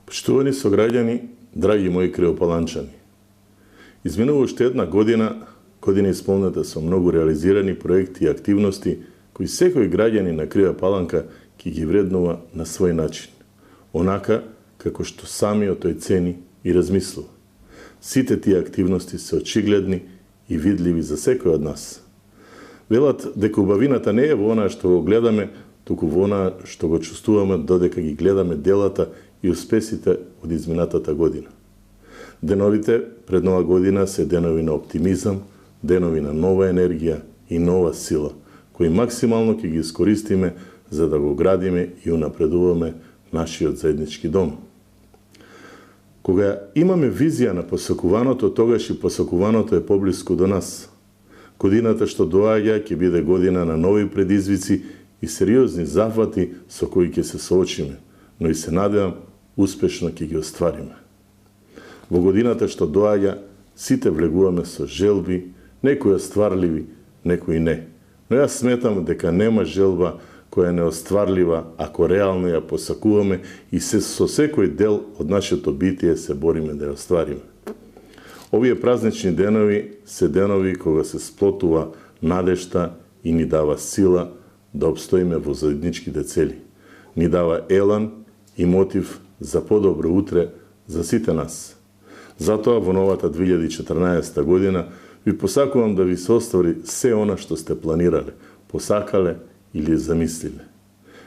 Поштувани сограѓани, драги мои криопаланчани, изминува уште една година исполнета со многу реализирани проекти и активности кои секој граѓанин на Крива Паланка ќе ги вреднува на свој начин, онака како што самиот тој цени и размислува. Сите тие активности се очигледни и видливи за секој од нас. Велат дека убавината не е во она што го гледаме, туку во она што го чувствуваме додека ги гледаме делата и успесите од изминатата година. Деновите пред нова година се денови на оптимизам, денови на нова енергија и нова сила, кои максимално ќе ги искористиме за да го градиме и унапредуваме нашиот заеднички дом. Кога имаме визија на посакуваното, тогаш и посакуваното е поблиску до нас. Годината што доаѓа ќе биде година на нови предизвици и сериозни зафати со кои ќе се соочиме, но и се надевам успешно ќе ги оствариме. Во годината што доаѓа сите влегуваме со желби, некои остварливи, некои не. Но јас сметам дека нема желба која е неостварлива ако реално ја посакуваме и со секој дел од нашето битие се бориме да ја оствариме. Овие празнични денови се денови кога се сплотува надежта и ни дава сила да обстоиме во заедничките цели. Ни дава елан и мотив за подобро утре за сите нас. Затоа во новата 2014 година ви посакувам да ви се оствари се она што сте планирале, посакале или замислиле.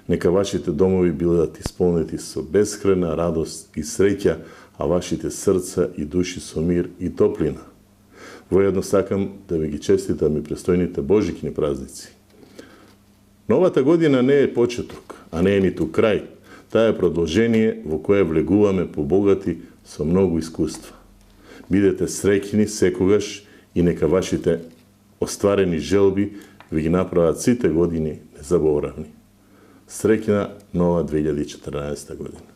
Нека вашите домови бидат исполнети со бескрајна радост и среќа, а вашите срца и души со мир и топлина. Воедно сакам да ви ги честитам и престојните божикни празници. Новата година не е почеток, а не е ниту крај. Таа е продолжение во кое влегуваме побогати со многу искуства. Бидете среќни секогаш и нека вашите остварени желби ви ги направат сите години незаборавни. Среќна нова 2014 година.